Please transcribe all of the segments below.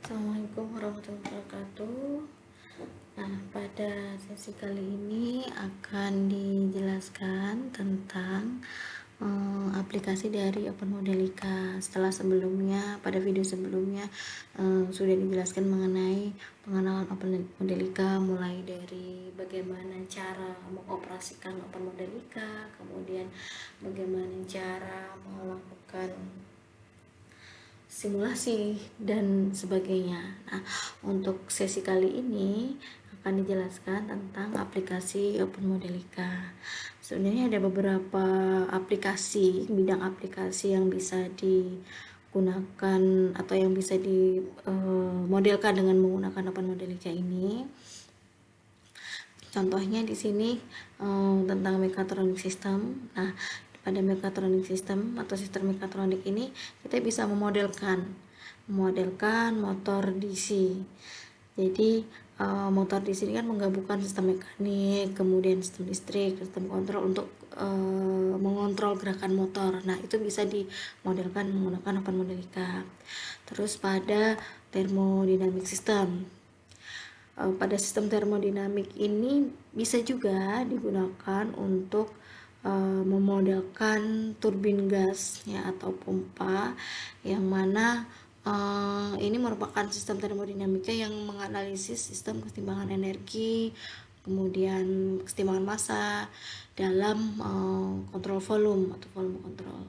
Assalamualaikum warahmatullahi wabarakatuh. Nah, pada sesi kali ini akan dijelaskan tentang aplikasi dari OpenModelica. Setelah sebelumnya, pada video sebelumnya sudah dijelaskan mengenai pengenalan OpenModelica, mulai dari bagaimana cara mengoperasikan OpenModelica, kemudian bagaimana cara melakukan simulasi dan sebagainya. Nah, untuk sesi kali ini akan dijelaskan tentang aplikasi OpenModelica. Sebenarnya ada beberapa aplikasi, bidang aplikasi yang bisa digunakan atau yang bisa dimodelkan dengan menggunakan OpenModelica ini. Contohnya di sini tentang mechatronic system. Nah, pada mechatronic system atau sistem mekatronik ini kita bisa memodelkan motor DC. Jadi motor DC ini kan menggabungkan sistem mekanik, kemudian sistem listrik, sistem kontrol untuk mengontrol gerakan motor. Nah, itu bisa dimodelkan menggunakan OpenModelica. Terus pada thermodynamic system. Pada sistem termodinamik ini bisa juga digunakan untuk memodelkan turbin gas ya atau pompa, yang mana ini merupakan sistem termodinamika yang menganalisis sistem keseimbangan energi, kemudian keseimbangan massa dalam kontrol volume atau volume kontrol.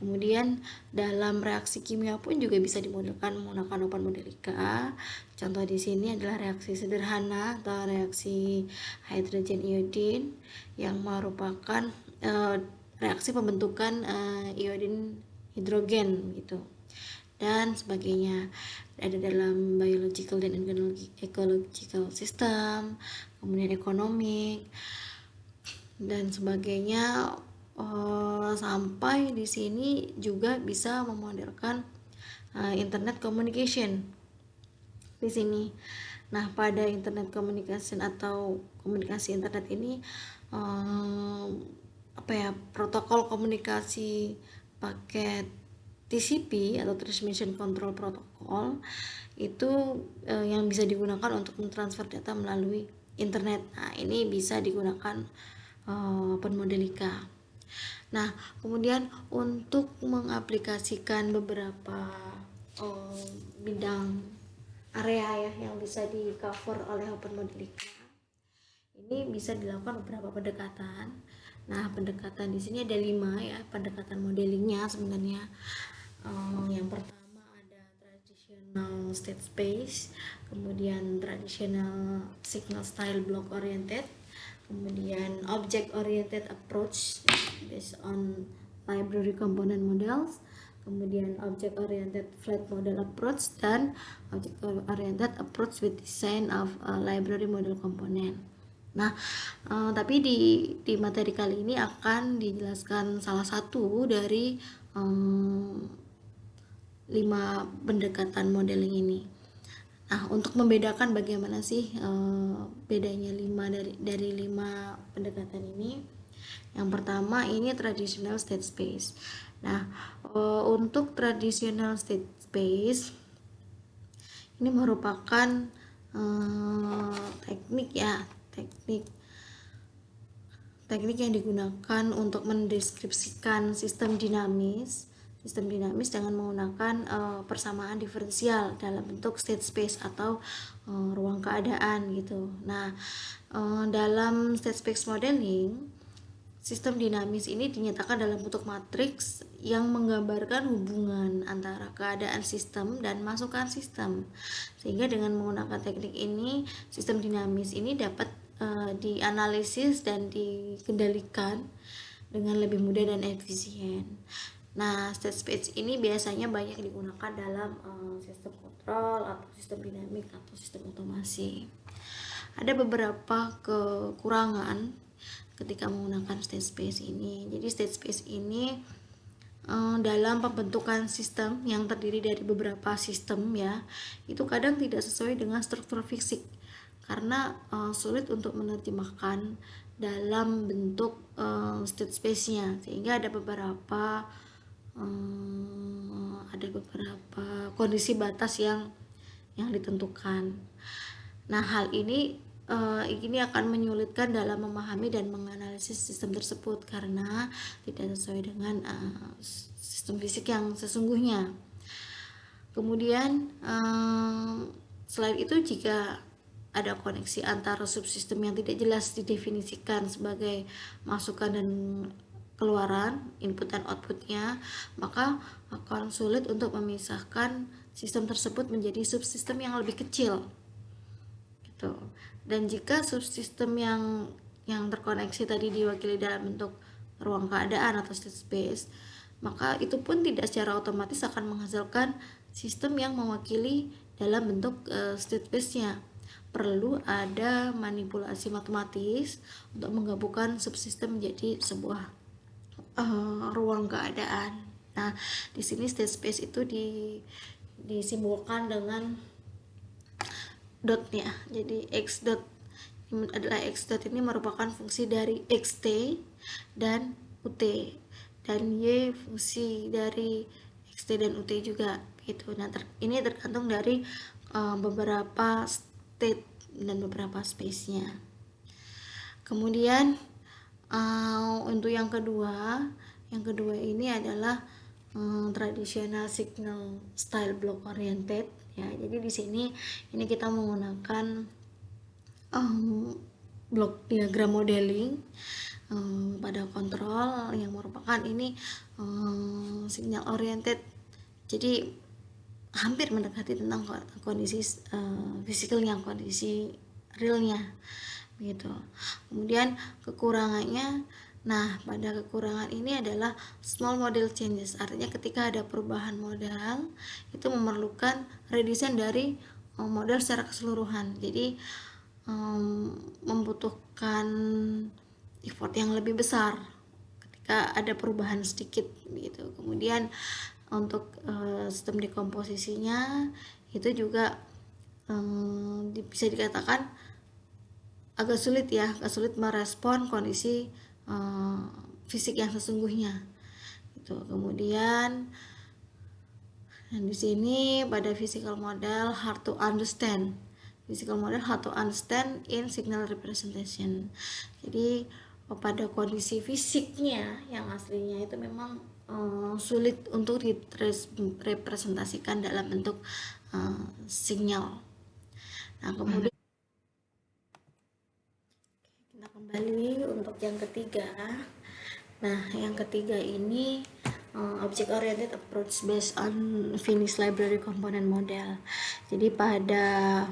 Kemudian dalam reaksi kimia pun juga bisa dimodelkan menggunakan OpenModelica. Contoh di sini adalah reaksi sederhana atau reaksi hydrogen iodine yang merupakan reaksi pembentukan iodin hidrogen gitu dan sebagainya. Ada dalam biological dan ecological system, kemudian ekonomik dan sebagainya. Sampai di sini juga bisa memodelkan internet communication di sini. Nah, pada internet communication atau komunikasi internet ini protokol komunikasi paket TCP atau Transmission Control Protocol itu yang bisa digunakan untuk mentransfer data melalui internet. Nah, ini bisa digunakan OpenModelica. Nah, kemudian untuk mengaplikasikan beberapa bidang area ya yang bisa di cover oleh OpenModelica, ini bisa dilakukan beberapa pendekatan. Nah, pendekatan di sini ada 5 ya, pendekatan modelingnya sebenarnya. Yang pertama ada traditional state space, kemudian traditional signal style block oriented, kemudian object oriented approach based on library component models, kemudian object oriented flat model approach, dan object oriented approach with design of library model component. Nah, tapi di materi kali ini akan dijelaskan salah satu dari 5 pendekatan modeling ini. Nah, untuk membedakan bagaimana sih bedanya 5 dari 5 pendekatan ini. Yang pertama ini traditional state space. Nah, untuk traditional state space ini merupakan teknik yang digunakan untuk mendeskripsikan sistem dinamis dengan menggunakan persamaan diferensial dalam bentuk state space atau ruang keadaan gitu. Nah, dalam state space modeling, sistem dinamis ini dinyatakan dalam bentuk matriks yang menggambarkan hubungan antara keadaan sistem dan masukan sistem. Sehingga dengan menggunakan teknik ini, sistem dinamis ini dapat dianalisis dan dikendalikan dengan lebih mudah dan efisien. Nah, state space ini biasanya banyak digunakan dalam sistem kontrol atau sistem dinamik atau sistem otomasi. Ada beberapa kekurangan ketika menggunakan state space ini. Jadi state space ini dalam pembentukan sistem yang terdiri dari beberapa sistem ya, itu kadang tidak sesuai dengan struktur fisik karena sulit untuk menerjemahkan dalam bentuk state space-nya, sehingga ada beberapa ada beberapa kondisi batas yang ditentukan. Nah, hal ini akan menyulitkan dalam memahami dan menganalisis sistem tersebut karena tidak sesuai dengan sistem fisik yang sesungguhnya. Kemudian selain itu, jika ada koneksi antara subsistem yang tidak jelas didefinisikan sebagai masukan dan keluaran, input dan outputnya, maka akan sulit untuk memisahkan sistem tersebut menjadi subsistem yang lebih kecil gitu. Dan jika subsistem yang terkoneksi tadi diwakili dalam bentuk ruang keadaan atau state space, maka itu pun tidak secara otomatis akan menghasilkan sistem yang mewakili dalam bentuk state space-nya. Perlu ada manipulasi matematis untuk menggabungkan subsistem menjadi sebuah ruang keadaan. Nah, di sini state space itu disimbolkan dengan dotnya. Jadi x dot ini merupakan fungsi dari xt dan ut, dan y fungsi dari xt dan ut juga gitu. Nah, ini tergantung dari beberapa state dan beberapa space-nya. Kemudian untuk yang kedua ini adalah traditional signal style block oriented ya. Jadi di sini ini kita menggunakan block diagram modeling pada kontrol yang merupakan ini signal oriented. Jadi hampir mendekati tentang kondisi fisiknya, kondisi realnya gitu. Kemudian kekurangannya, nah pada kekurangan ini adalah small model changes, artinya ketika ada perubahan modal itu memerlukan redesign dari model secara keseluruhan. Jadi membutuhkan effort yang lebih besar ketika ada perubahan sedikit gitu. Kemudian untuk sistem dekomposisinya itu juga bisa dikatakan agak sulit merespon kondisi fisik yang sesungguhnya gitu. Kemudian di sini pada physical model hard to understand in signal representation. Jadi pada kondisi fisiknya yang aslinya itu memang sulit untuk direpresentasikan dalam bentuk sinyal. Nah, kemudian kita kembali untuk yang ketiga. Nah, yang ketiga ini object oriented approach based on finished library component model. Jadi pada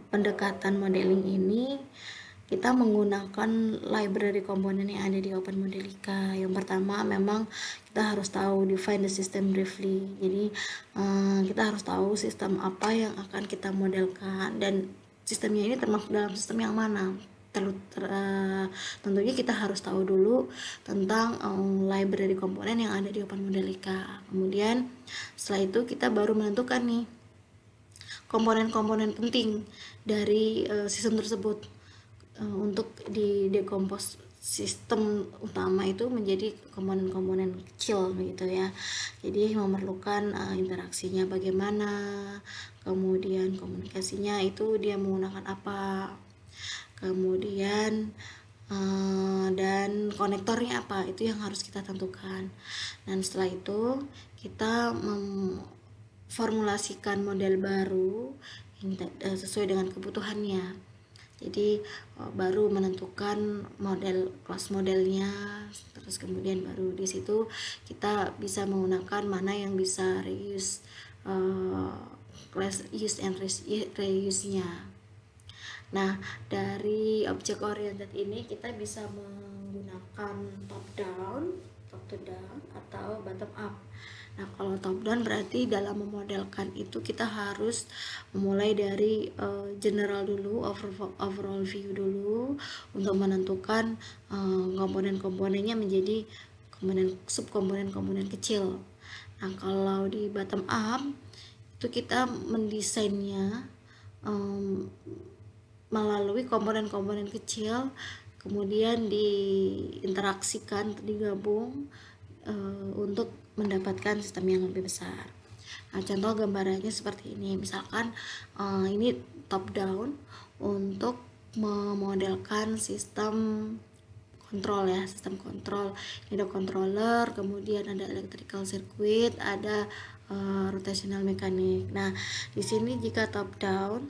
pendekatan modeling ini kita menggunakan library komponen yang ada di Open Modelica. Yang pertama, memang kita harus tahu define the system briefly. Jadi kita harus tahu sistem apa yang akan kita modelkan dan sistemnya ini termasuk dalam sistem yang mana. Tentunya kita harus tahu dulu tentang library komponen yang ada di Open Modelica. Kemudian setelah itu kita baru menentukan nih komponen-komponen penting dari sistem tersebut untuk di decompose sistem utama itu menjadi komponen-komponen kecil begitu ya. Jadi memerlukan interaksinya bagaimana, kemudian komunikasinya itu dia menggunakan apa, kemudian dan konektornya apa, itu yang harus kita tentukan. Dan setelah itu kita memformulasikan model baru sesuai dengan kebutuhannya. Jadi baru menentukan model kelas modelnya, terus kemudian baru di situ kita bisa menggunakan mana yang bisa reuse, class use and reuse-nya. Nah, dari object oriented ini kita bisa menggunakan top to down atau bottom up. Nah, kalau top down berarti dalam memodelkan itu kita harus memulai dari general dulu, overall view dulu untuk menentukan komponen-komponennya menjadi subkomponen-komponen kecil. Nah, kalau di bottom up itu kita mendesainnya melalui komponen-komponen kecil, kemudian diinteraksikan, digabung untuk mendapatkan sistem yang lebih besar. Nah, contoh gambarannya seperti ini. Misalkan ini top down untuk memodelkan sistem kontrol ya, sistem kontrol. Ini ada controller, kemudian ada electrical circuit, ada rotational mechanic. Nah, di sini jika top down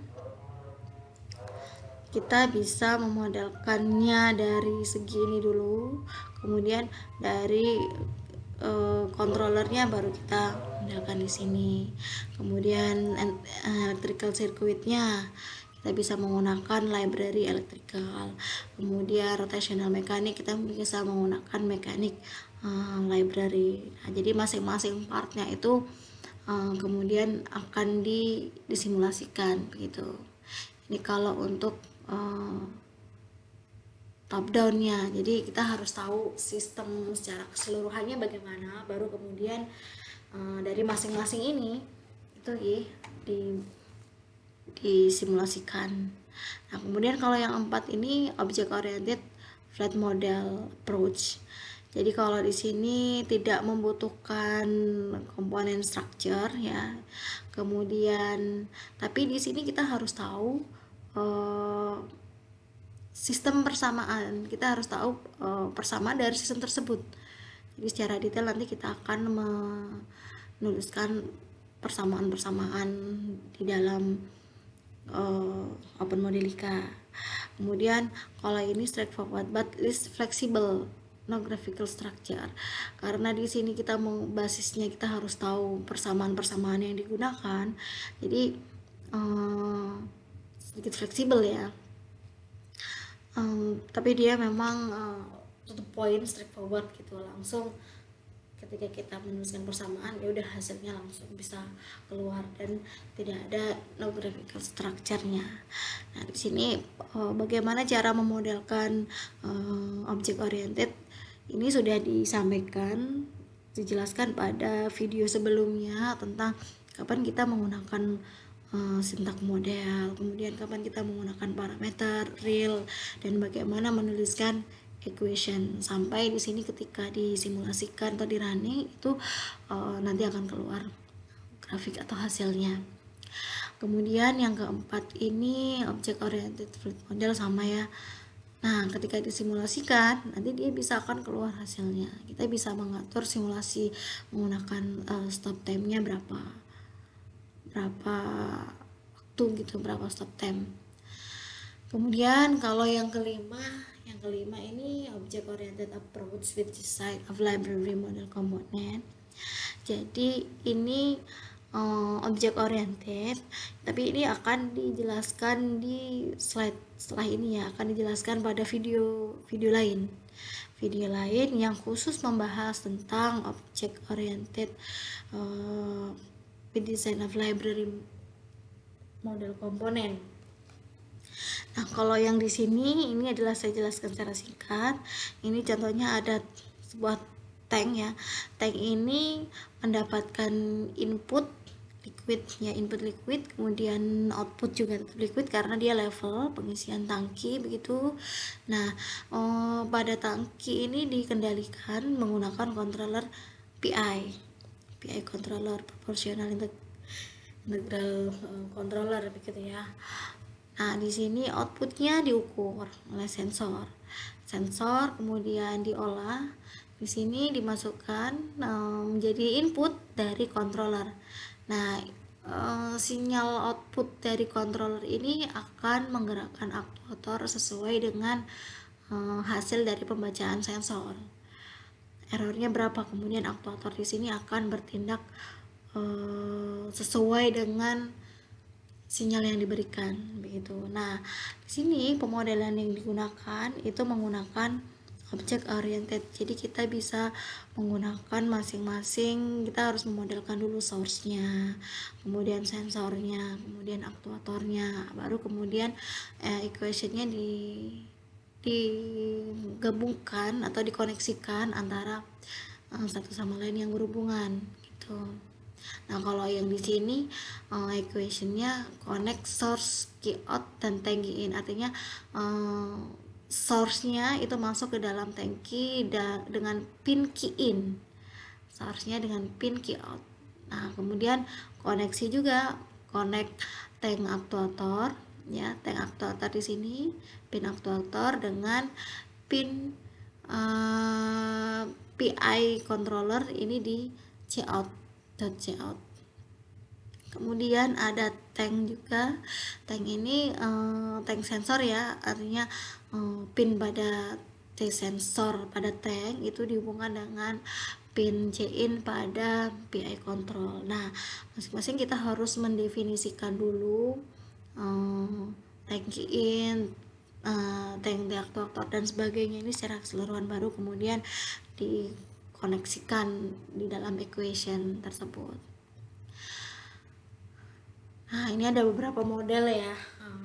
kita bisa memodelkannya dari segi ini dulu, kemudian dari controllernya baru kita modelkan di sini. Kemudian electrical circuitnya kita bisa menggunakan library electrical. Kemudian rotational mechanic kita bisa menggunakan mechanic library. Nah, jadi masing-masing partnya itu kemudian akan disimulasikan begitu. Ini kalau untuk top downnya, jadi kita harus tahu sistem secara keseluruhannya bagaimana, baru kemudian dari masing-masing ini itu disimulasikan. Nah, kemudian kalau yang 4 ini object oriented flat model approach. Jadi kalau di sini tidak membutuhkan komponen structure ya. Kemudian tapi di sini kita harus tahu sistem persamaan. Kita harus tahu persamaan dari sistem tersebut. Jadi secara detail nanti kita akan menuliskan persamaan-persamaan di dalam OpenModelica. Kemudian kalau ini straightforward but is flexible, no graphical structure. Karena di sini kita basisnya kita harus tahu persamaan-persamaan yang digunakan. Jadi sedikit fleksibel ya. Tapi dia memang to the point, straightforward gitu, langsung ketika kita menuliskan persamaan ya udah hasilnya langsung bisa keluar dan tidak ada no graphical structure-nya. Nah, di sini bagaimana cara memodelkan object oriented ini sudah disampaikan, dijelaskan pada video sebelumnya tentang kapan kita menggunakan sintak model, kemudian kapan kita menggunakan parameter real, dan bagaimana menuliskan equation. Sampai di sini ketika disimulasikan atau di running itu nanti akan keluar grafik atau hasilnya. Kemudian yang keempat ini object oriented fluid model sama ya. Nah, ketika disimulasikan nanti dia bisa akan keluar hasilnya. Kita bisa mengatur simulasi menggunakan stop time-nya berapa waktu gitu, berapa stop time. Kemudian kalau yang kelima ini object oriented approach with design of library model component. Jadi ini object oriented, tapi ini akan dijelaskan di slide setelah ini ya, akan dijelaskan pada video lain yang khusus membahas tentang object oriented with design of library model komponen. Nah, kalau yang di sini ini adalah saya jelaskan secara singkat. Ini contohnya ada sebuah tank ya. Tank ini mendapatkan input liquid ya, input liquid, kemudian output juga liquid karena dia level pengisian tangki begitu. Nah, pada tangki ini dikendalikan menggunakan controller PI controller, proportional integral controller begitu ya. Nah, di sini outputnya diukur oleh sensor, kemudian diolah. Di sini dimasukkan menjadi input dari controller. Nah, sinyal output dari controller ini akan menggerakkan aktuator sesuai dengan hasil dari pembacaan sensor. Errornya berapa, kemudian aktuator di sini akan bertindak sesuai dengan sinyal yang diberikan begitu. Nah, di sini pemodelan yang digunakan itu menggunakan object oriented. Jadi kita bisa menggunakan masing-masing, kita harus memodelkan dulu source-nya, kemudian sensornya, kemudian aktuatornya, baru kemudian equation-nya digabungkan atau dikoneksikan antara satu sama lain yang berhubungan gitu. Nah, kalau yang di sini equation-nya connect source key out dan tanki in, artinya source-nya itu masuk ke dalam tangki dengan pin key in. seharusnya dengan pin Qout. Nah, kemudian koneksi juga, connect tank aktuator ya, tank aktuator di sini, pin aktuator dengan pin PI controller ini di Cout.cout. Kemudian ada tank juga. Tank ini tank sensor ya, artinya pin pada sensor pada tank itu dihubungkan dengan pin C-in pada PI control. Nah, masing-masing kita harus mendefinisikan dulu tank in, tank deaktuator dan sebagainya ini secara keseluruhan, baru kemudian dikoneksikan di dalam equation tersebut. Nah, ini ada beberapa model ya.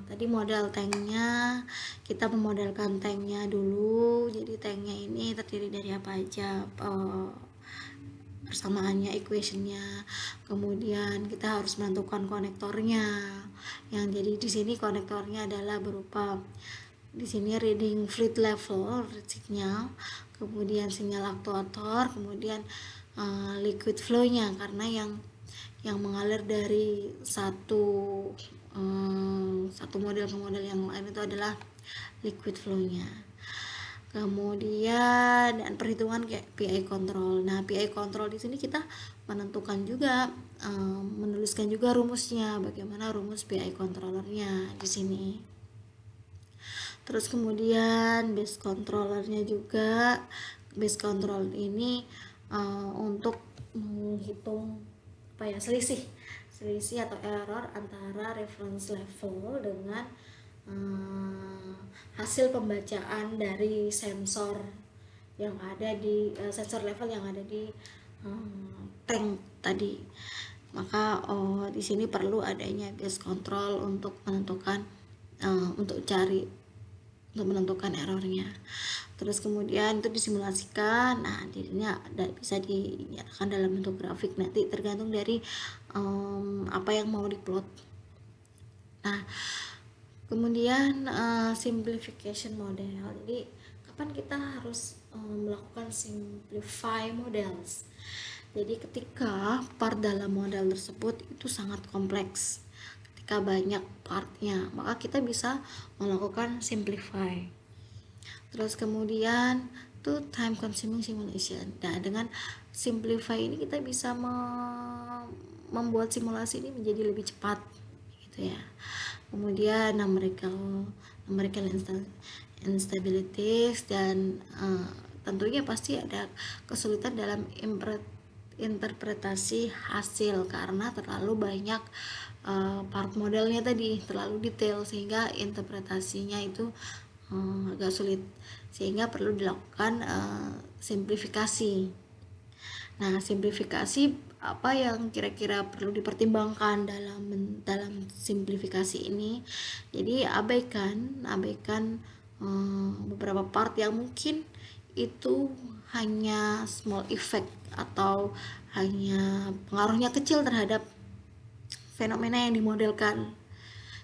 Tadi model tanknya, kita memodelkan tanknya dulu. Jadi tanknya ini terdiri dari apa aja, persamaannya, equationnya. Kemudian kita harus menentukan konektornya. Yang jadi di sini konektornya adalah berupa di sini reading fluid level, sinyal, kemudian sinyal aktuator, kemudian liquid flow-nya, karena yang mengalir dari satu model ke model yang lain itu adalah liquid flow-nya. Kemudian dan perhitungan kayak PI control. Nah, PI control di sini kita menentukan juga, menuliskan juga rumusnya, bagaimana rumus PI controllernya di sini. Terus kemudian base controllernya juga, base control ini untuk menghitung selisih atau error antara reference level dengan hasil pembacaan dari sensor yang ada di sensor level yang ada di tank tadi. Maka di sini perlu adanya base control untuk menentukan untuk menentukan errornya. Terus kemudian itu disimulasikan. Nah, jadinya bisa dinyatakan dalam bentuk grafik, nanti tergantung dari apa yang mau diplot. Nah, kemudian simplification model. Jadi kapan kita harus melakukan simplify models? Jadi ketika part dalam model tersebut itu sangat kompleks, ketika banyak partnya, maka kita bisa melakukan simplify. Terus kemudian itu time consuming simulation. Nah, dengan simplify ini kita bisa membuat simulasi ini menjadi lebih cepat gitu ya. Kemudian numerical instabilities, dan tentunya pasti ada kesulitan dalam interpretasi hasil karena terlalu banyak part modelnya tadi, terlalu detail sehingga interpretasinya itu agak sulit, sehingga perlu dilakukan simplifikasi. Nah, simplifikasi apa yang kira-kira perlu dipertimbangkan dalam simplifikasi ini? Jadi abaikan beberapa part yang mungkin itu hanya small effect atau hanya pengaruhnya kecil terhadap fenomena yang dimodelkan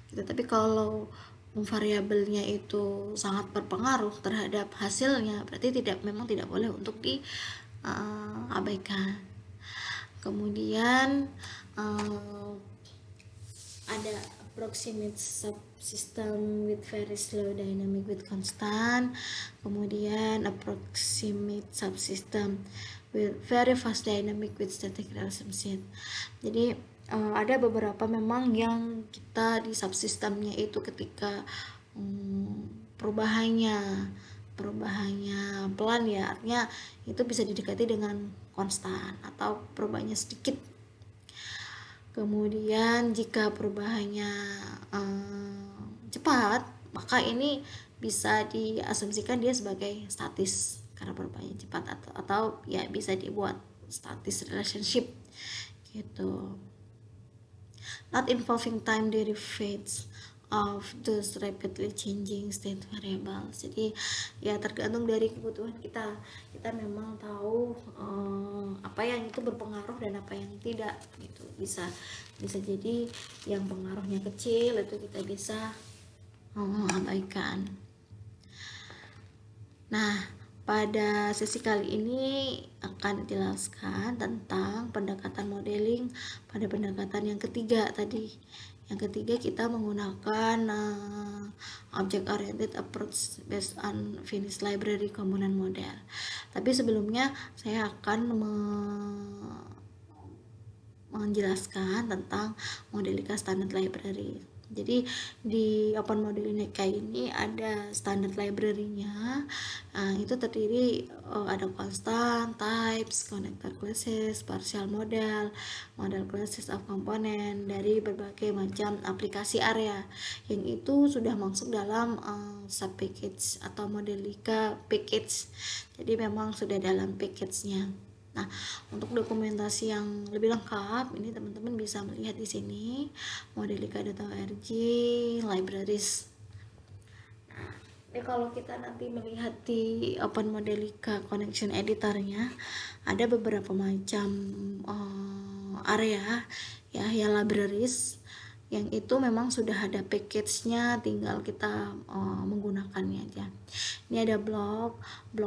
gitu. Tapi kalau variabelnya itu sangat berpengaruh terhadap hasilnya, berarti memang tidak boleh untuk diabaikan. Kemudian ada approximate subsystem with very slow dynamic with constant, kemudian approximate subsystem with very fast dynamic with static relationship. Jadi ada beberapa memang yang kita di subsistemnya itu ketika perubahannya pelan ya, artinya itu bisa didekati dengan konstan atau perubahannya sedikit. Kemudian jika perubahannya cepat, maka ini bisa diasumsikan dia sebagai statis karena perubahannya cepat, atau ya bisa dibuat statis relationship gitu. Not involving time derivatives of those rapidly changing state variables. Jadi ya tergantung dari kebutuhan kita memang tahu apa yang itu berpengaruh dan apa yang tidak gitu. Bisa jadi yang pengaruhnya kecil itu kita bisa abaikan. Nah, Pada sesi kali ini akan dijelaskan tentang pendekatan modeling pada pendekatan yang ketiga tadi. Yang ketiga kita menggunakan object oriented approach based on finished library component model. Tapi sebelumnya saya akan menjelaskan tentang Modelica Standard Library. Jadi di Open Modelica ini ada standard library-nya. Itu terdiri ada constant, types, connector classes, partial model, model classes of component dari berbagai macam aplikasi area yang itu sudah masuk dalam sub package atau Modelica package. Jadi memang sudah dalam package-nya. Nah, untuk dokumentasi yang lebih lengkap, ini teman-teman bisa melihat di sini modelica.org libraries. Nah, ini kalau kita nanti melihat di Open Modelica Connection Editor-nya, ada beberapa macam area ya, libraries yang itu memang sudah ada package-nya, tinggal kita menggunakannya aja. Ini ada blok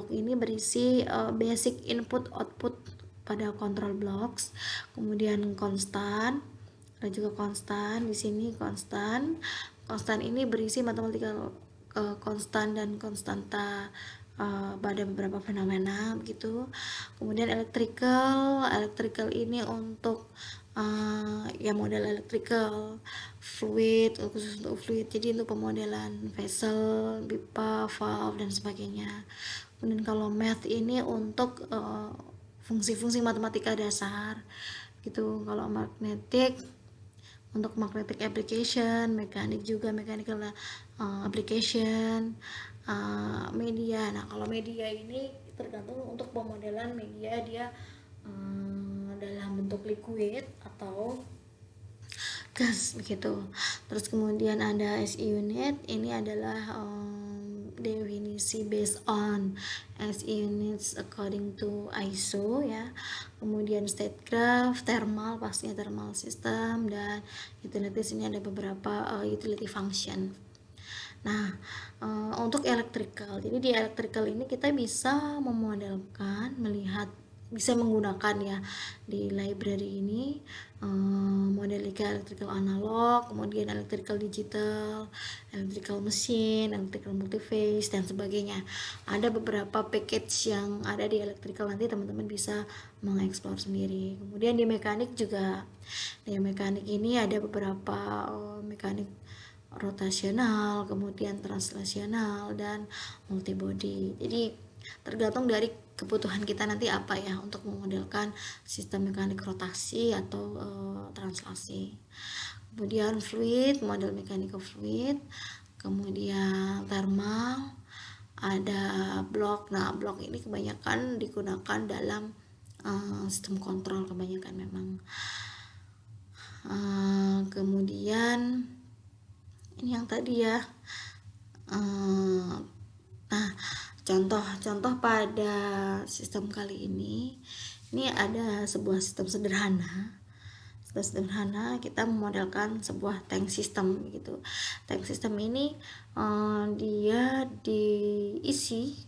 ini berisi basic input output pada control blocks, kemudian konstan, ada juga konstan di sini. Konstan ini berisi mathematical konstan dan konstanta pada beberapa fenomena begitu. Kemudian electrical ini untuk ya model electrical, fluid khusus untuk fluid, jadi untuk pemodelan vessel, pipa, valve dan sebagainya. Kemudian kalau math ini untuk fungsi-fungsi matematika dasar gitu. Kalau magnetic untuk magnetic application, mekanik juga mechanical application, media. Nah, kalau media ini tergantung untuk pemodelan media, dia dalam bentuk liquid atau gas begitu. Terus kemudian ada SI unit, ini adalah definisi based on SI units according to ISO ya. Kemudian state graph, thermal, pastinya thermal system, dan utilities ini ada beberapa utility function. Nah, untuk electrical, jadi di electrical ini kita bisa memodelkan, bisa menggunakan ya di library ini Modelica electrical analog, kemudian electrical digital, electrical machine, electrical multiphase dan sebagainya. Ada beberapa package yang ada di electrical, nanti teman-teman bisa mengeksplor sendiri. Kemudian di mekanik juga, di mekanik ini ada beberapa mekanik rotasional, kemudian translasional dan multibody. Jadi tergantung dari kebutuhan kita nanti apa ya untuk memodelkan sistem mekanik rotasi atau translasi. Kemudian fluid, model mechanical fluid, kemudian thermal, ada blok. Nah, blok ini kebanyakan digunakan dalam sistem kontrol kebanyakan memang. Kemudian ini yang tadi ya. Nah, contoh pada sistem kali ini ada sebuah sistem sederhana. Kita memodelkan sebuah tank system gitu. Tank system ini dia diisi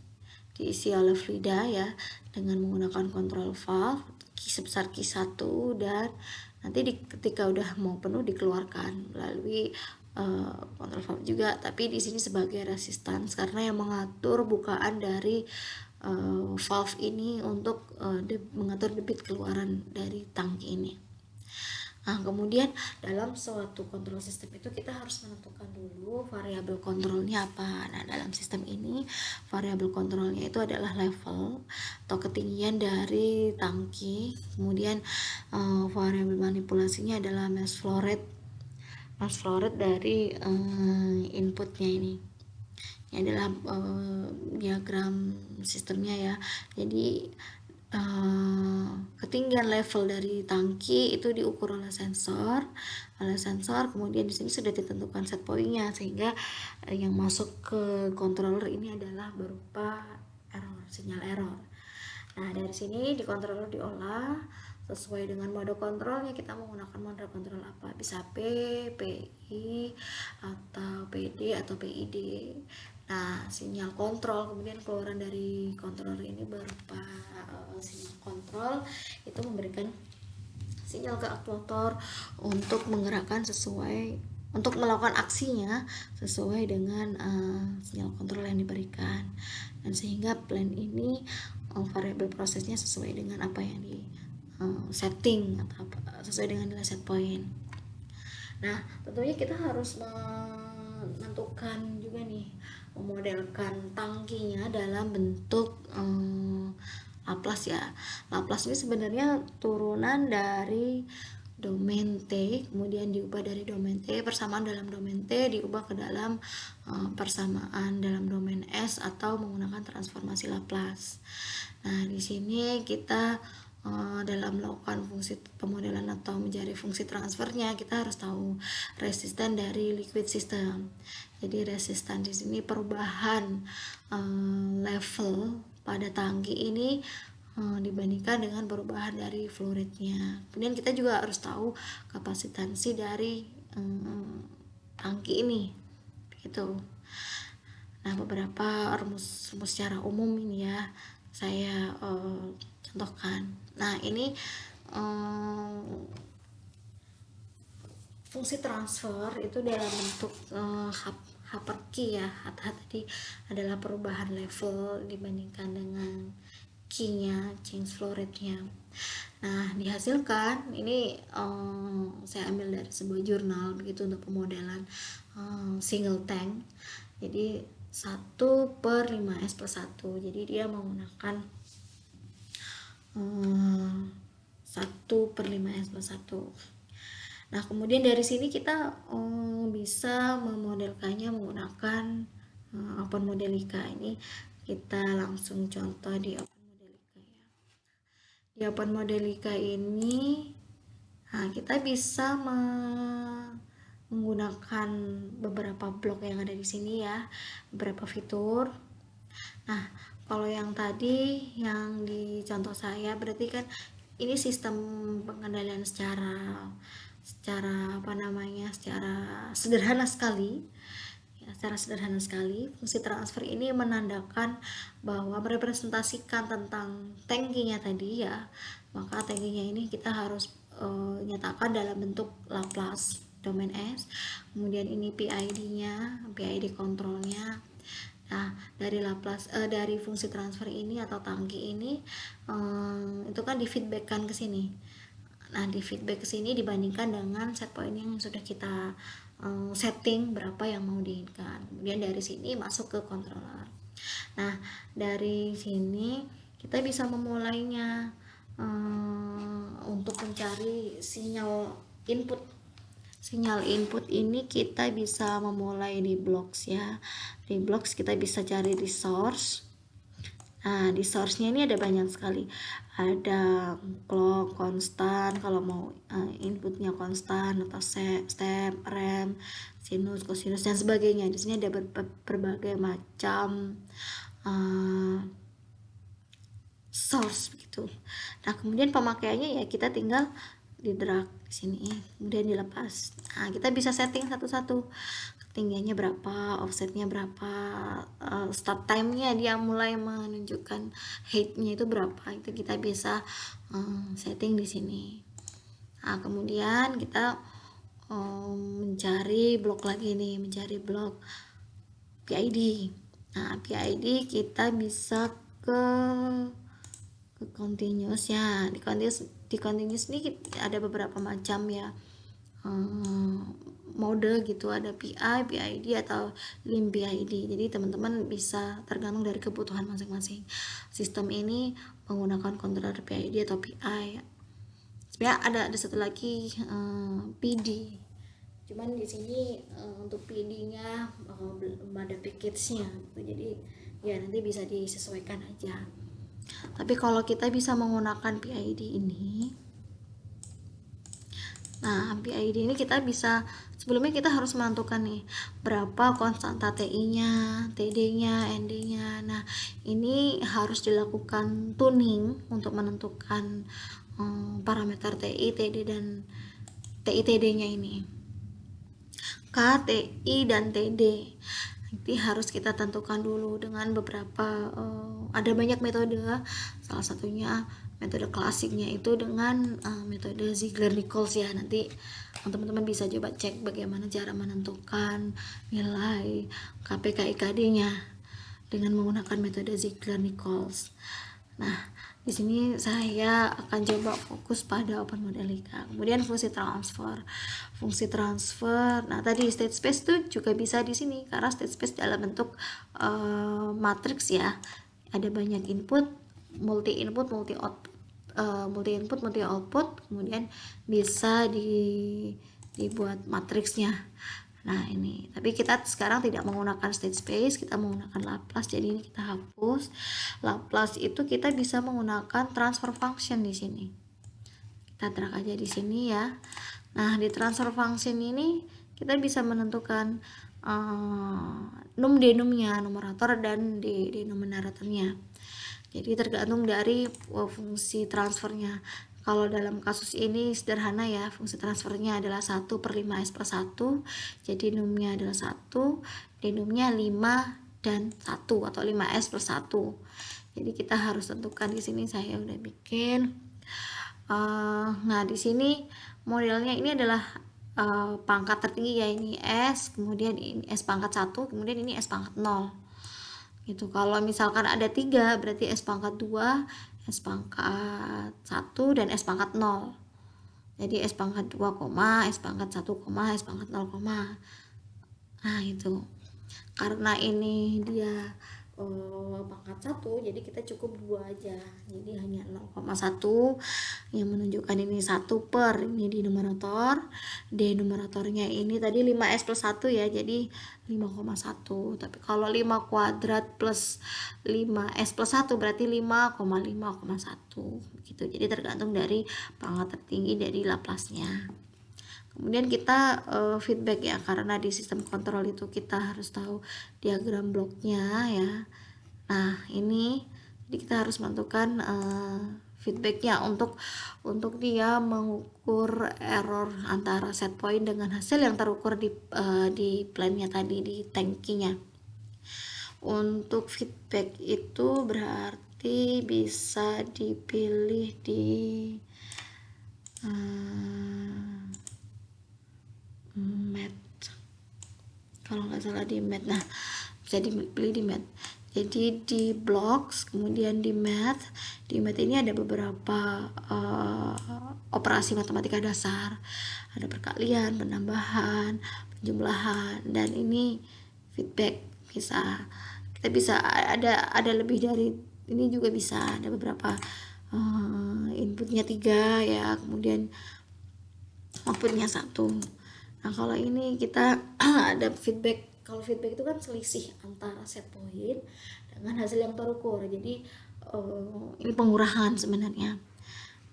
oleh fluida ya, dengan menggunakan kontrol valve sebesar Q1, dan nanti ketika udah mau penuh dikeluarkan melalui kontrol valve juga, tapi di sini sebagai resistance karena yang mengatur bukaan dari valve ini untuk mengatur debit keluaran dari tangki ini. Nah, kemudian dalam suatu kontrol sistem itu kita harus menentukan dulu variabel kontrolnya apa. Nah, dalam sistem ini variabel kontrolnya itu adalah level atau ketinggian dari tangki. Kemudian variabel manipulasinya adalah mass flow rate dari inputnya ini. Ini adalah diagram sistemnya ya. Jadi ketinggian level dari tangki itu diukur oleh sensor, kemudian di sini sudah ditentukan set point-nya, sehingga yang masuk ke controller ini adalah berupa sinyal error. Nah, dari sini di controller diolah sesuai dengan mode kontrolnya. Kita menggunakan mode kontrol apa, bisa P, PI, atau PD, atau PID. Nah, sinyal kontrol, kemudian keluaran dari controller ini berupa sinyal kontrol, itu memberikan sinyal ke aktuator untuk menggerakkan sesuai, untuk melakukan aksinya sesuai dengan sinyal kontrol yang diberikan, dan sehingga plan ini variabel prosesnya sesuai dengan apa yang di setting atau sesuai dengan nilai set point. Nah, tentunya kita harus menentukan juga nih, memodelkan tangkinya dalam bentuk Laplace ya. Laplace ini sebenarnya turunan dari domain T, kemudian diubah dari domain T, persamaan dalam domain T diubah ke dalam persamaan dalam domain S atau menggunakan transformasi Laplace. Nah, di sini kita dalam melakukan fungsi pemodelan atau mencari fungsi transfernya, kita harus tahu resisten dari liquid system. Jadi resisten di sini perubahan level pada tangki ini dibandingkan dengan perubahan dari flow rate-nya. Kemudian kita juga harus tahu kapasitansi dari tangki ini, gitu. Nah, beberapa rumus secara umum ini ya saya contohkan. Nah, ini fungsi transfer itu dalam bentuk H per Q ya. H tadi adalah perubahan level dibandingkan dengan Q-nya, change flow rate-nya. Nah, dihasilkan ini saya ambil dari sebuah jurnal begitu untuk pemodelan single tank. Jadi 1/5s+1. Jadi dia menggunakan 1/5s+1. Nah, kemudian dari sini kita bisa memodelkannya menggunakan OpenModelica. Ini kita langsung contoh di OpenModelica ya. Di OpenModelica ini kita bisa menggunakan beberapa blok yang ada di sini ya, beberapa fitur. Nah, kalau yang tadi yang di contoh saya berarti kan ini sistem pengendalian secara sederhana sekali ya, fungsi transfer ini menandakan bahwa merepresentasikan tentang tangkinya tadi ya, maka tangkinya ini kita harus nyatakan dalam bentuk Laplace domain S, kemudian ini PID-nya, PID kontrolnya. Nah, dari Laplace dari fungsi transfer ini atau tangki ini itu kan di feedbackkan ke sini. Nah, di feedback ke sini dibandingkan dengan set point yang sudah kita setting berapa yang mau diinginkan. Kemudian dari sini masuk ke controller. Nah, dari sini kita bisa memulainya untuk mencari sinyal input. Sinyal input ini kita bisa memulai di blocks ya. Di blocks kita bisa cari di source. Nah, di source-nya ini ada banyak sekali. Ada clock, konstan, kalau mau inputnya konstan, atau step, rem, sinus, cosinus, dan sebagainya. Di sini ada berbagai macam source begitu. Nah, kemudian pemakaiannya ya kita tinggal di drag di sini, kemudian dilepas. Nah, kita bisa setting satu-satu. Ketinggiannya berapa, offsetnya berapa, start time-nya dia mulai menunjukkan height-nya itu berapa, itu kita bisa setting di sini. Nah, kemudian kita mencari blok lagi nih, mencari blok PID. Nah, PID kita bisa ke continuous ya. Di continuous ini ada beberapa macam ya mode gitu, ada PI, PID atau lim PID. Jadi teman-teman bisa tergantung dari kebutuhan masing-masing. Sistem ini menggunakan controller PID atau PI. Sebenarnya ada satu lagi PD. Cuman di sini untuk PD-nya belum ada package-nya. Jadi ya nanti bisa disesuaikan aja. Tapi kalau kita bisa menggunakan PID ini, nah, PID ini kita bisa, sebelumnya kita harus menentukan nih berapa konstanta TI-nya, TD-nya, ND-nya. Nah, ini harus dilakukan tuning untuk menentukan parameter TI, TD, dan TI, TD-nya ini. K, TI, dan TD. nanti harus kita tentukan dulu dengan beberapa ada banyak metode, salah satunya metode klasiknya itu dengan metode Ziegler-Nichols ya. Nanti teman-teman bisa coba cek bagaimana cara menentukan nilai KPK-IKD-nya dengan menggunakan metode Ziegler-Nichols. Nah, di sini saya akan coba fokus pada open modelica. Kemudian fungsi transfer. Fungsi transfer. Nah, tadi state space itu juga bisa di sini karena state space dalam bentuk matriks ya. Ada banyak input, multi input, multi output. Multi input, multi output, kemudian bisa dibuat matriksnya. Nah ini, tapi kita sekarang tidak menggunakan state space, kita menggunakan Laplace. Jadi ini kita hapus. Laplace itu kita bisa menggunakan transfer function di sini. Kita drag aja di sini ya. Nah di transfer function ini kita bisa menentukan num denumnya, numerator dan denominatornya. Jadi tergantung dari fungsi transfernya. Kalau dalam kasus ini sederhana ya, fungsi transfernya adalah 1/5s plus 1. Jadi numnya adalah 1, denumnya 5 dan 1 atau 5s plus 1. Jadi kita harus tentukan di sini, saya udah bikin. Nah, di sini modelnya ini adalah pangkat tertinggi ya, ini S, kemudian ini S pangkat 1, kemudian ini S pangkat 0. Gitu. Kalau misalkan ada 3 berarti S pangkat 2, S pangkat 1 dan S pangkat 0. Jadi S pangkat 2, S pangkat 1, S pangkat 0, nah itu karena ini dia pangkat 1 jadi kita cukup 2 aja, jadi hanya 0,1 yang menunjukkan ini 1 per ini di numerator, denominatornya ini tadi 5s plus 1 ya, jadi 5,1. Tapi kalau 5 kuadrat plus 5s plus 1 berarti 5,1 gitu. Jadi tergantung dari pangkat tertinggi dari Laplace-nya. Kemudian kita feedback ya, karena di sistem kontrol itu kita harus tahu diagram bloknya ya. Nah ini jadi kita harus menentukan feedbacknya untuk dia mengukur error antara set point dengan hasil yang terukur di plannya tadi, di tankinya. Untuk feedback itu berarti bisa dipilih di math, kalau nggak salah di math. Nah bisa dipilih di math, jadi di blocks, kemudian di math. Di math ini ada beberapa operasi matematika dasar, ada perkalian, penambahan, penjumlahan, dan ini feedback. Kita bisa ada lebih dari ini juga, bisa ada beberapa inputnya 3 ya, kemudian outputnya 1. Nah kalau ini kita ada feedback. Kalau feedback itu kan selisih antara set point dengan hasil yang terukur, jadi ini pengurangan sebenarnya.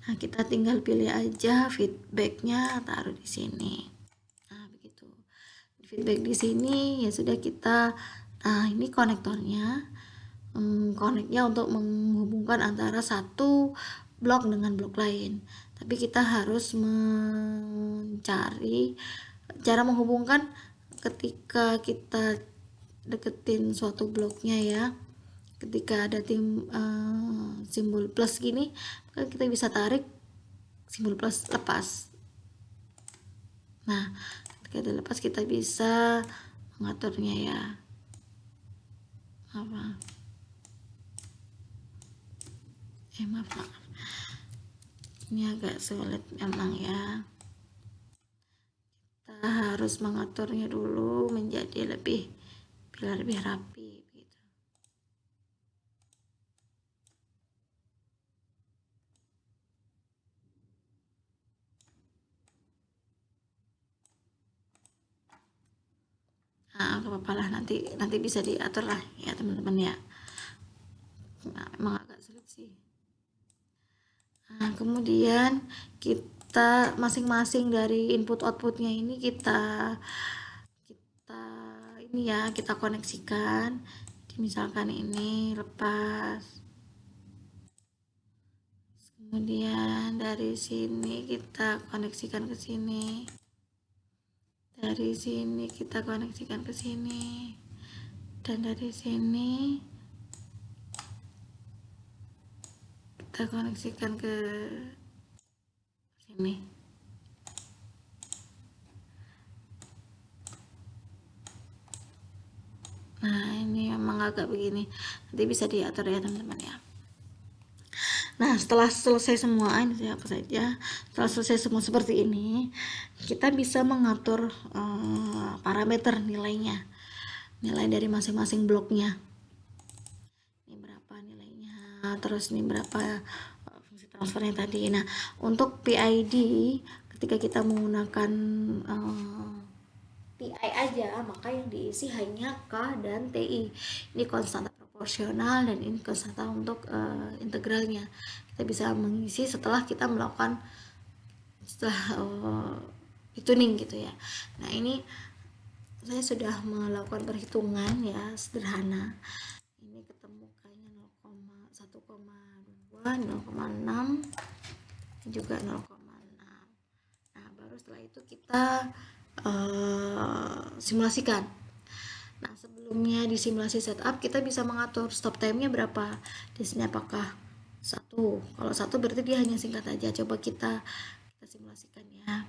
Nah kita tinggal pilih aja feedbacknya, taruh di sini. Nah begitu, feedback di sini ya sudah kita. Nah ini konektornya, koneknya untuk menghubungkan antara satu blok dengan blok lain. Tapi kita harus mencari cara menghubungkan ketika kita deketin suatu bloknya ya. Ketika ada simbol plus gini, maka kita bisa tarik simbol plus, lepas. Nah ketika ada lepas kita bisa mengaturnya ya. Maaf, ini agak sulit memang ya, kita harus mengaturnya dulu menjadi lebih rapi gitu. Nah gak apa-apa lah, nanti bisa diatur lah ya teman-teman ya. Nah, emang agak sulit sih. Nah kemudian kita masing-masing dari input outputnya ini kita ini ya, kita koneksikan. Jadi misalkan ini lepas, kemudian dari sini kita koneksikan ke sini, dari sini kita koneksikan ke sini. dan dari sini kita koneksikan ke sini. Nah, ini memang agak begini, nanti bisa diatur ya teman-teman ya. Nah, setelah selesai semua, ini apa saja, setelah selesai semua seperti ini, kita bisa mengatur parameter nilainya, nilai dari masing-masing bloknya. Ini berapa nilainya, terus ini berapa fungsi transfernya tadi. Nah, untuk PID, ketika kita menggunakan TI aja, maka yang diisi hanya K dan TI. Ini konstanta proporsional dan ini konstanta untuk integralnya. Kita bisa mengisi setelah kita melakukan tuning gitu ya. Nah, ini saya sudah melakukan perhitungan ya sederhana. Ini ketemu kayaknya 1,2, 0,6 juga 0,6. Nah, baru setelah itu kita simulasikan. Nah, sebelumnya di simulasi setup kita bisa mengatur stop time-nya berapa. Di sini apakah 1? Kalau 1 berarti dia hanya singkat aja. Coba kita simulasikan ya.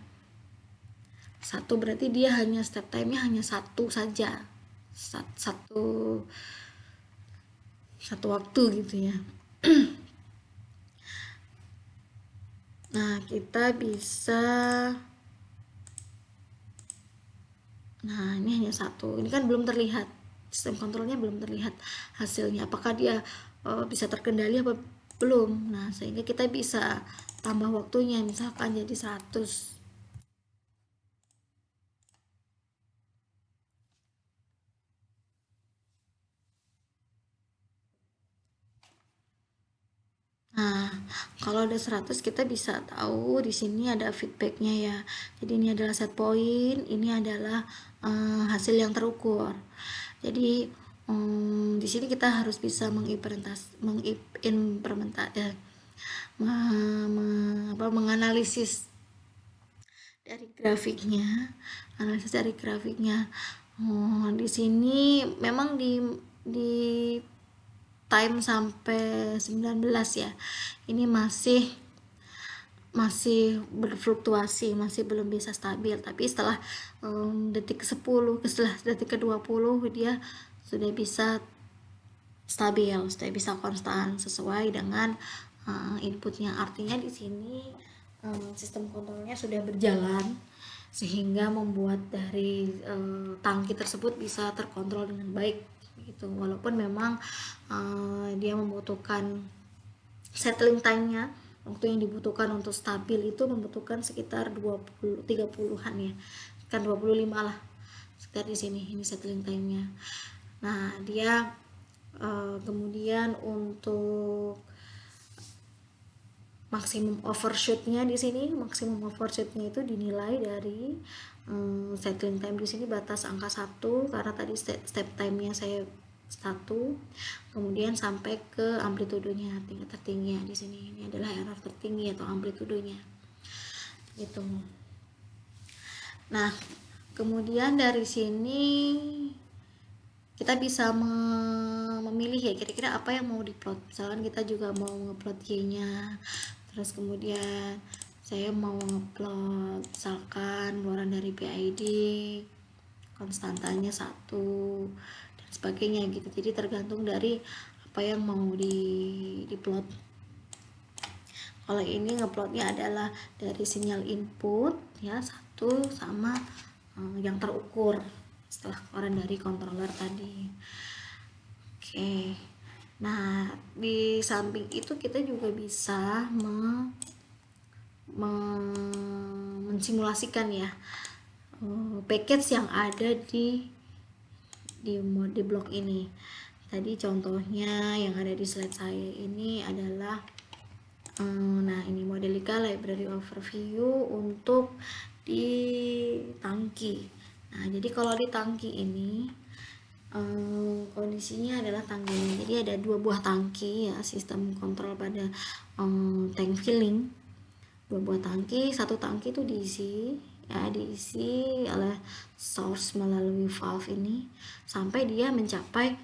1 berarti dia hanya step time-nya hanya 1 saja. Satu waktu gitu ya. Nah, kita bisa, nah ini hanya 1, ini kan belum terlihat, sistem kontrolnya belum terlihat hasilnya, apakah dia bisa terkendali apa belum. Nah, sehingga kita bisa tambah waktunya, misalkan jadi 100. Nah, kalau ada 100 kita bisa tahu di sini ada feedbacknya ya. Jadi ini adalah set point, ini adalah hasil yang terukur. Jadi di sini kita harus bisa menganalisis dari grafiknya, di sini memang di time sampai 19 ya, ini masih berfluktuasi, masih belum bisa stabil, tapi setelah detik ke-10 setelah detik ke-20 dia sudah bisa stabil, sudah bisa konstan sesuai dengan inputnya. Artinya di sini sistem kontrolnya sudah berjalan sehingga membuat dari tangki tersebut bisa terkontrol dengan baik gitu. Walaupun memang dia membutuhkan settling time-nya, waktu yang dibutuhkan untuk stabil itu membutuhkan sekitar 30-an ya, kan 25 lah sekitar di sini, ini settling time-nya. Nah, dia kemudian untuk maksimum overshoot-nya di sini, maksimum overshoot-nya itu dinilai dari settling time di sini batas angka 1 karena tadi step time-nya saya 1, kemudian sampai ke amplitudenya, tingkat tertinggi di sini. Ini adalah error tertinggi atau amplitudenya. Gitu. Nah, kemudian dari sini kita bisa memilih ya kira-kira apa yang mau diplot. Misalkan kita juga mau ngeplot Y-nya, terus kemudian saya mau ngeplot misalkan keluaran dari PID, konstantanya 1 dan sebagainya gitu. Jadi tergantung dari apa yang mau diplot. Kalau ini ngeplotnya adalah dari sinyal input ya 1 sama yang terukur setelah keluaran dari controller tadi. Oke. Nah, di samping itu kita juga bisa mensimulasikan ya package yang ada di blok ini. Tadi contohnya yang ada di slide saya ini adalah nah ini Modelica Library Overview untuk di tangki. Nah, jadi kalau di tangki ini kondisinya adalah tangki ini. Jadi ada 2 buah tangki ya, sistem kontrol pada tank filling. 2 buah tangki, 1 tangki itu diisi ya, diisi oleh source melalui valve ini sampai dia mencapai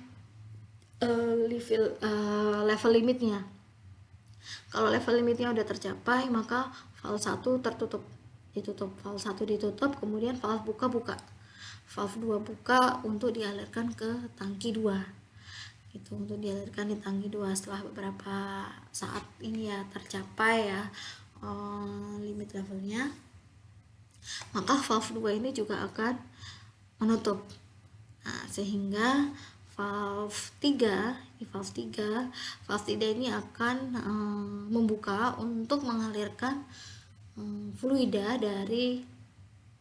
level limitnya. Kalau level limitnya udah tercapai, maka valve 1 ditutup, valve 1 ditutup, kemudian valve buka, valve 2 buka untuk dialirkan ke tangki 2. Itu untuk dialirkan di tangki 2 setelah beberapa saat ini ya tercapai ya limit levelnya, maka valve 2 ini juga akan menutup. Nah, sehingga valve 3 ini akan membuka untuk mengalirkan fluida dari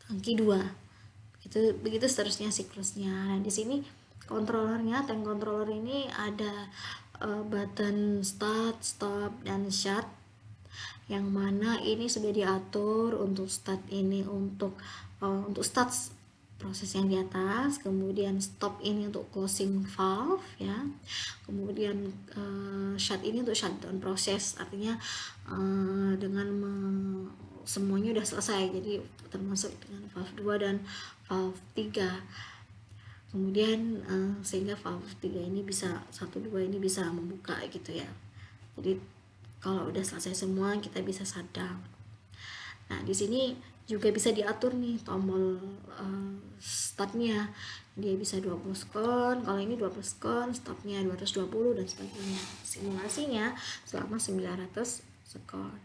tangki 2. Begitu seterusnya siklusnya. Nah, di sini controllernya, tank controller ini ada button start, stop, dan shut, yang mana ini sudah diatur untuk start ini untuk start proses yang di atas, kemudian stop ini untuk closing valve ya, kemudian shut ini untuk shutdown proses, artinya dengan semuanya udah selesai, jadi termasuk dengan valve 2 dan valve 3. Kemudian sehingga valve 3 ini bisa 1 2 ini bisa membuka gitu ya. Jadi kalau udah selesai semua kita bisa shutdown. Nah, di sini juga bisa diatur nih tombol startnya, dia bisa 20 sekon, kalau ini 20 sekon, stopnya 220 dan sebagainya. Simulasinya selama 900 sekon.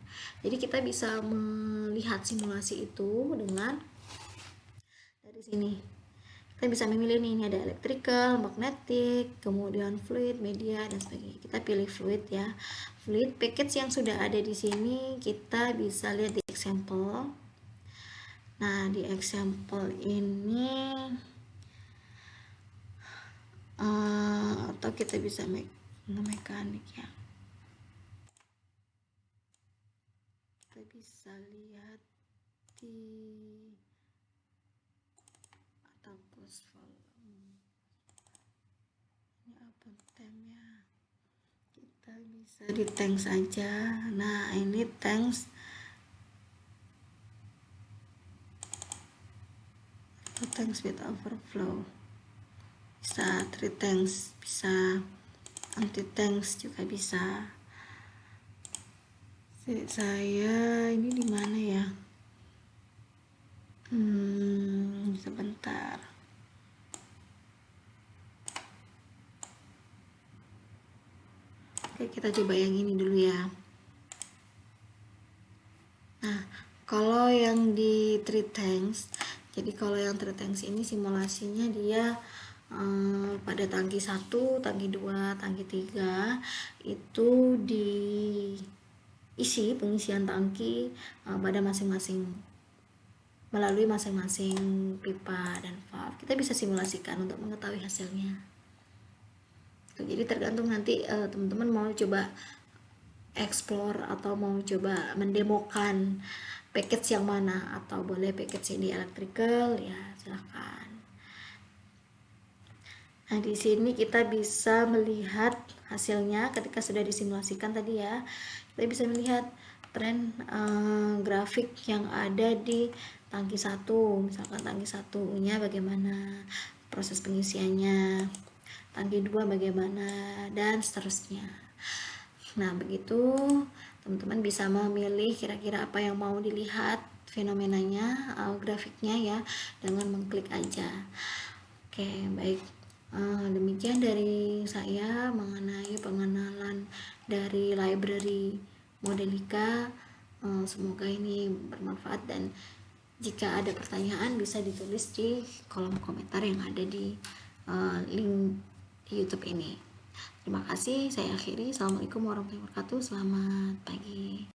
Jadi kita bisa melihat simulasi itu dengan dari sini. Kita bisa memilih nih, ini ada electrical, magnetic, kemudian fluid, media, dan sebagainya. Kita pilih fluid ya. Fluid package yang sudah ada di sini kita bisa lihat di example. Nah, di example ini atau kita bisa mekanik ya. Kita bisa lihat di atau post volume. Ini apa temnya? Kita bisa di tank saja. Nah, ini tanks with overflow, bisa 3 tanks, bisa anti tanks juga bisa. Saya ini di mana ya? Sebentar. Oke, kita coba yang ini dulu ya. Nah, kalau yang di 3 tanks, jadi kalau yang 3 tanks ini simulasinya dia pada tangki 1, tangki 2, tangki 3 itu diisi pengisian tangki pada masing-masing melalui masing-masing pipa dan valve. Kita bisa simulasikan untuk mengetahui hasilnya. Jadi tergantung nanti teman-teman mau coba explore atau mau coba mendemokan package yang mana, atau boleh package yang di electrical ya silahkan. Nah, di sini kita bisa melihat hasilnya ketika sudah disimulasikan tadi ya. Kita bisa melihat tren grafik yang ada di tangki 1, misalkan tangki 1-nya bagaimana proses pengisiannya, tangki 2 bagaimana, dan seterusnya. Nah, begitu teman-teman bisa memilih kira-kira apa yang mau dilihat fenomenanya, grafiknya ya, dengan mengklik aja. Oke, baik. Demikian dari saya mengenai pengenalan dari library Modelica. Semoga ini bermanfaat, dan jika ada pertanyaan bisa ditulis di kolom komentar yang ada di link di YouTube ini. Terima kasih, saya akhiri. Assalamualaikum warahmatullahi wabarakatuh. Selamat pagi.